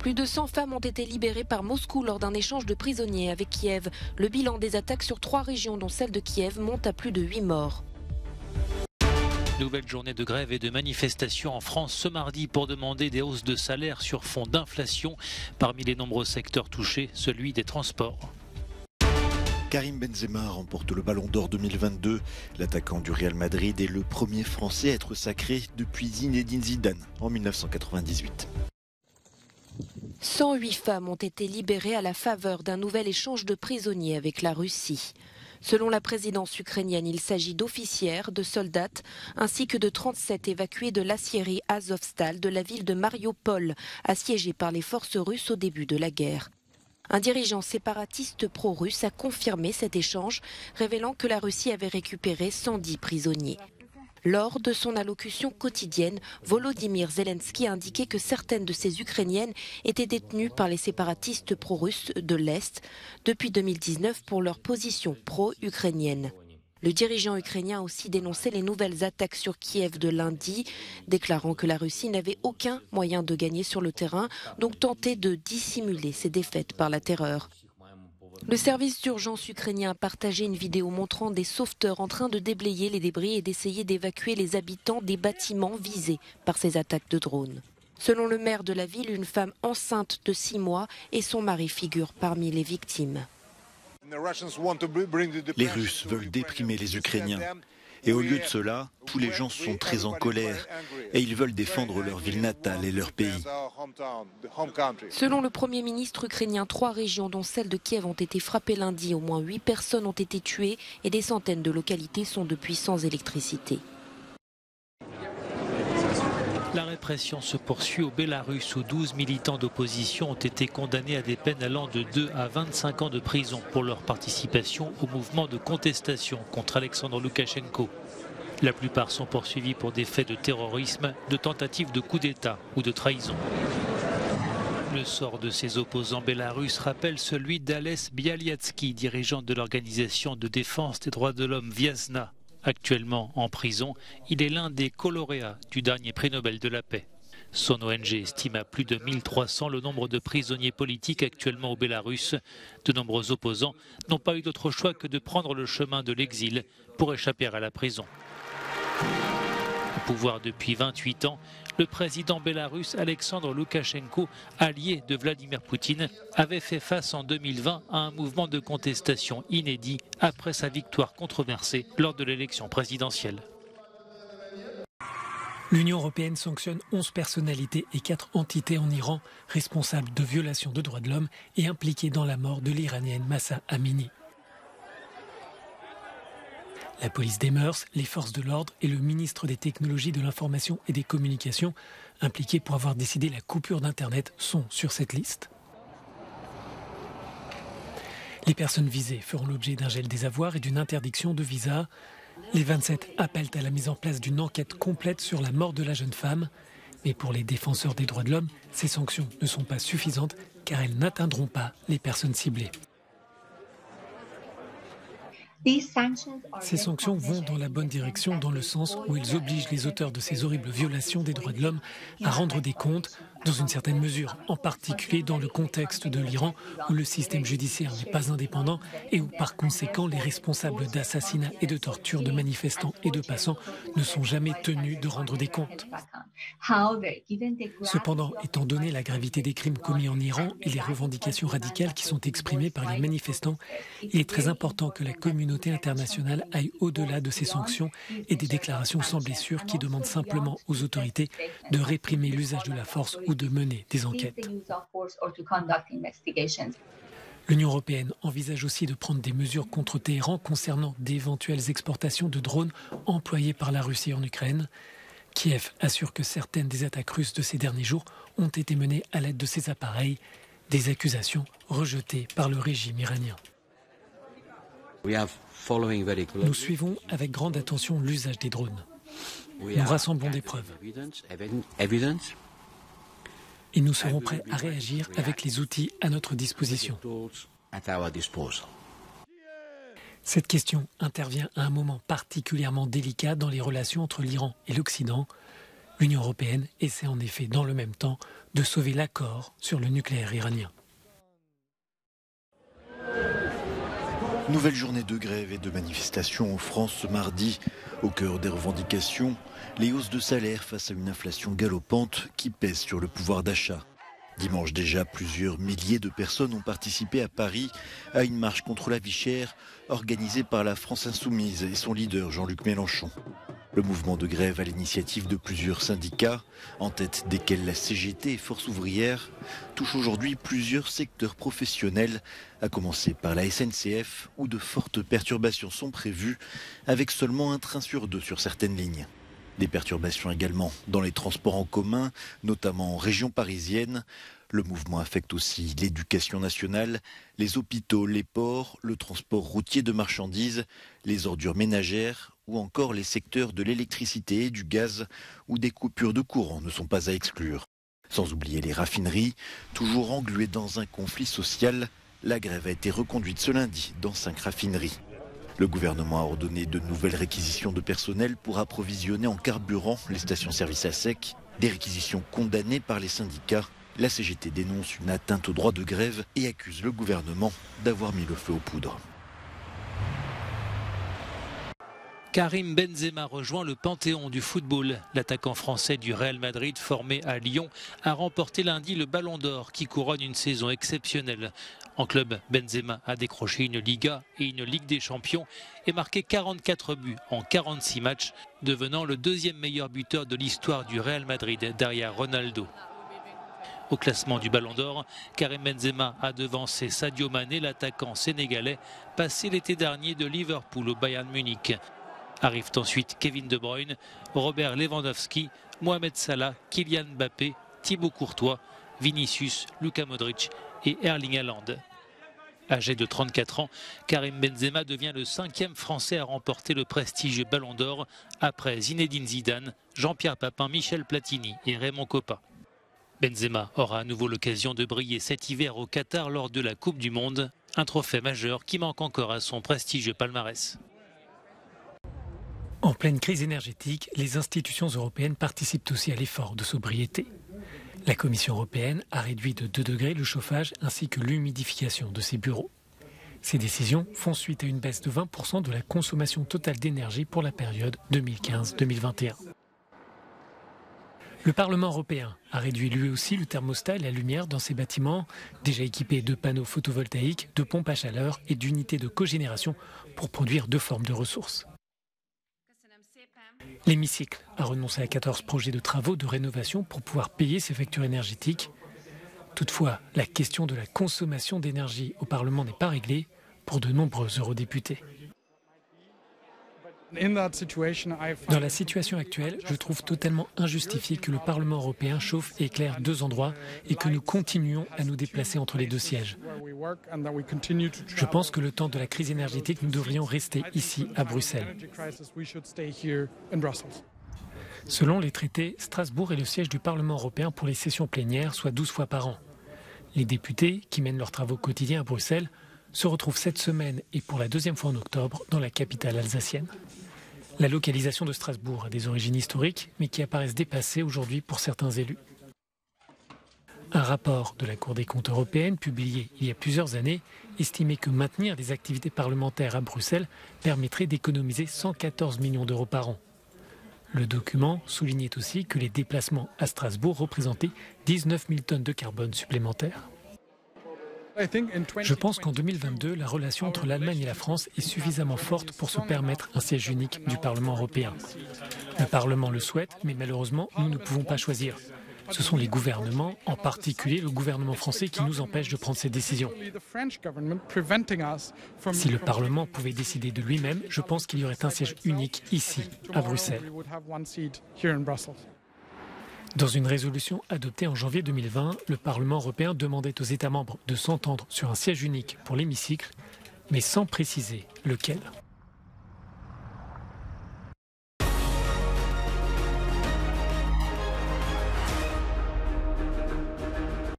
Plus de 100 femmes ont été libérées par Moscou lors d'un échange de prisonniers avec Kiev. Le bilan des attaques sur 3 régions, dont celle de Kiev, monte à plus de 8 morts. Nouvelle journée de grève et de manifestation en France ce mardi pour demander des hausses de salaire sur fond d'inflation. Parmi les nombreux secteurs touchés, celui des transports. Karim Benzema remporte le Ballon d'Or 2022. L'attaquant du Real Madrid est le premier Français à être sacré depuis Zinedine Zidane en 1998. 108 femmes ont été libérées à la faveur d'un nouvel échange de prisonniers avec la Russie. Selon la présidence ukrainienne, il s'agit d'officières, de soldates, ainsi que de 37 évacués de l'aciérie Azovstal de la ville de Mariupol, assiégée par les forces russes au début de la guerre. Un dirigeant séparatiste pro-russe a confirmé cet échange, révélant que la Russie avait récupéré 110 prisonniers. Lors de son allocution quotidienne, Volodymyr Zelensky a indiqué que certaines de ces Ukrainiennes étaient détenues par les séparatistes pro-russes de l'Est depuis 2019 pour leur position pro-ukrainienne. Le dirigeant ukrainien a aussi dénoncé les nouvelles attaques sur Kiev de lundi, déclarant que la Russie n'avait aucun moyen de gagner sur le terrain, donc tentait de dissimuler ses défaites par la terreur. Le service d'urgence ukrainien a partagé une vidéo montrant des sauveteurs en train de déblayer les débris et d'essayer d'évacuer les habitants des bâtiments visés par ces attaques de drones. Selon le maire de la ville, une femme enceinte de 6 mois et son mari figurent parmi les victimes. Les Russes veulent déprimer les Ukrainiens. Et au lieu de cela, tous les gens sont très en colère et ils veulent défendre leur ville natale et leur pays. Selon le Premier ministre ukrainien, 3 régions, dont celle de Kiev, ont été frappées lundi. Au moins 8 personnes ont été tuées et des centaines de localités sont depuis sans électricité. La répression se poursuit au Bélarus où 12 militants d'opposition ont été condamnés à des peines allant de 2 à 25 ans de prison pour leur participation au mouvement de contestation contre Alexandre Loukachenko. La plupart sont poursuivis pour des faits de terrorisme, de tentatives de coup d'État ou de trahison. Le sort de ces opposants bélarusses rappelle celui d'Ales Bialiatski, dirigeant de l'organisation de défense des droits de l'homme Viasna. Actuellement en prison, il est l'un des lauréats du dernier prix Nobel de la paix. Son ONG estime à plus de 1300 le nombre de prisonniers politiques actuellement au Bélarus. De nombreux opposants n'ont pas eu d'autre choix que de prendre le chemin de l'exil pour échapper à la prison. Au pouvoir depuis 28 ans, le président bélarusse Alexandre Loukachenko, allié de Vladimir Poutine, avait fait face en 2020 à un mouvement de contestation inédit après sa victoire controversée lors de l'élection présidentielle. L'Union européenne sanctionne 11 personnalités et 4 entités en Iran responsables de violations de droits de l'homme et impliquées dans la mort de l'Iranienne Mahsa Amini. La police des mœurs, les forces de l'ordre et le ministre des Technologies de l'Information et des Communications, impliqués pour avoir décidé la coupure d'Internet, sont sur cette liste. Les personnes visées feront l'objet d'un gel des avoirs et d'une interdiction de visa. Les 27 appellent à la mise en place d'une enquête complète sur la mort de la jeune femme. Mais pour les défenseurs des droits de l'homme, ces sanctions ne sont pas suffisantes car elles n'atteindront pas les personnes ciblées. Ces sanctions vont dans la bonne direction dans le sens où elles obligent les auteurs de ces horribles violations des droits de l'homme à rendre des comptes, dans une certaine mesure, en particulier dans le contexte de l'Iran où le système judiciaire n'est pas indépendant et où par conséquent les responsables d'assassinats et de torture de manifestants et de passants ne sont jamais tenus de rendre des comptes. Cependant, étant donné la gravité des crimes commis en Iran et les revendications radicales qui sont exprimées par les manifestants, il est très important que la communauté internationale aille au-delà de ces sanctions et des déclarations sans blessure qui demandent simplement aux autorités de réprimer l'usage de la force ou de mener des enquêtes. L'Union européenne envisage aussi de prendre des mesures contre Téhéran concernant d'éventuelles exportations de drones employés par la Russie en Ukraine. Kiev assure que certaines des attaques russes de ces derniers jours ont été menées à l'aide de ces appareils, des accusations rejetées par le régime iranien. Nous suivons avec grande attention l'usage des drones. Nous rassemblons des preuves. Et nous serons prêts à réagir avec les outils à notre disposition. Cette question intervient à un moment particulièrement délicat dans les relations entre l'Iran et l'Occident. L'Union européenne essaie en effet dans le même temps de sauver l'accord sur le nucléaire iranien. Nouvelle journée de grève et de manifestations en France ce mardi. Au cœur des revendications, les hausses de salaire face à une inflation galopante qui pèse sur le pouvoir d'achat. Dimanche déjà, plusieurs milliers de personnes ont participé à Paris à une marche contre la vie chère organisée par la France Insoumise et son leader Jean-Luc Mélenchon. Le mouvement de grève à l'initiative de plusieurs syndicats, en tête desquels la CGT et Force ouvrière, touche aujourd'hui plusieurs secteurs professionnels, à commencer par la SNCF, où de fortes perturbations sont prévues, avec seulement un train sur 2 sur certaines lignes. Des perturbations également dans les transports en commun, notamment en région parisienne. Le mouvement affecte aussi l'éducation nationale, les hôpitaux, les ports, le transport routier de marchandises, les ordures ménagères ou encore les secteurs de l'électricité et du gaz où des coupures de courant ne sont pas à exclure. Sans oublier les raffineries, toujours engluées dans un conflit social, la grève a été reconduite ce lundi dans 5 raffineries. Le gouvernement a ordonné de nouvelles réquisitions de personnel pour approvisionner en carburant les stations-service à sec, des réquisitions condamnées par les syndicats. La CGT dénonce une atteinte au droit de grève et accuse le gouvernement d'avoir mis le feu aux poudres. Karim Benzema rejoint le panthéon du football. L'attaquant français du Real Madrid, formé à Lyon, a remporté lundi le Ballon d'Or qui couronne une saison exceptionnelle. En club, Benzema a décroché une Liga et une Ligue des Champions et marqué 44 buts en 46 matchs, devenant le 2e meilleur buteur de l'histoire du Real Madrid derrière Ronaldo. Au classement du Ballon d'Or, Karim Benzema a devancé Sadio Mané, l'attaquant sénégalais, passé l'été dernier de Liverpool au Bayern Munich. Arrivent ensuite Kevin De Bruyne, Robert Lewandowski, Mohamed Salah, Kylian Mbappé, Thibaut Courtois, Vinicius, Luka Modric et Erling Haaland. Âgé de 34 ans, Karim Benzema devient le 5e Français à remporter le prestigieux Ballon d'Or après Zinedine Zidane, Jean-Pierre Papin, Michel Platini et Raymond Kopa. Benzema aura à nouveau l'occasion de briller cet hiver au Qatar lors de la Coupe du Monde, un trophée majeur qui manque encore à son prestigieux palmarès. En pleine crise énergétique, les institutions européennes participent aussi à l'effort de sobriété. La Commission européenne a réduit de 2 degrés le chauffage ainsi que l'humidification de ses bureaux. Ces décisions font suite à une baisse de 20% de la consommation totale d'énergie pour la période 2015-2021. Le Parlement européen a réduit lui aussi le thermostat et la lumière dans ses bâtiments, déjà équipés de panneaux photovoltaïques, de pompes à chaleur et d'unités de cogénération pour produire 2 formes de ressources. L'hémicycle a renoncé à 14 projets de travaux de rénovation pour pouvoir payer ses factures énergétiques. Toutefois, la question de la consommation d'énergie au Parlement n'est pas réglée pour de nombreux eurodéputés. Dans la situation actuelle, je trouve totalement injustifié que le Parlement européen chauffe et éclaire 2 endroits et que nous continuions à nous déplacer entre les 2 sièges. Je pense que le temps de la crise énergétique, nous devrions rester ici, à Bruxelles. Selon les traités, Strasbourg est le siège du Parlement européen pour les sessions plénières, soit 12 fois par an. Les députés, qui mènent leurs travaux quotidiens à Bruxelles, se retrouvent cette semaine et pour la 2e fois en octobre dans la capitale alsacienne. La localisation de Strasbourg a des origines historiques, mais qui apparaissent dépassées aujourd'hui pour certains élus. Un rapport de la Cour des comptes européenne, publié il y a plusieurs années, estimait que maintenir des activités parlementaires à Bruxelles permettrait d'économiser 114 millions d'euros par an. Le document soulignait aussi que les déplacements à Strasbourg représentaient 19 000 tonnes de carbone supplémentaires. Je pense qu'en 2022, la relation entre l'Allemagne et la France est suffisamment forte pour se permettre un siège unique du Parlement européen. Le Parlement le souhaite, mais malheureusement, nous ne pouvons pas choisir. Ce sont les gouvernements, en particulier le gouvernement français, qui nous empêchent de prendre ces décisions. Si le Parlement pouvait décider de lui-même, je pense qu'il y aurait un siège unique ici, à Bruxelles. Dans une résolution adoptée en janvier 2020, le Parlement européen demandait aux États membres de s'entendre sur un siège unique pour l'hémicycle, mais sans préciser lequel.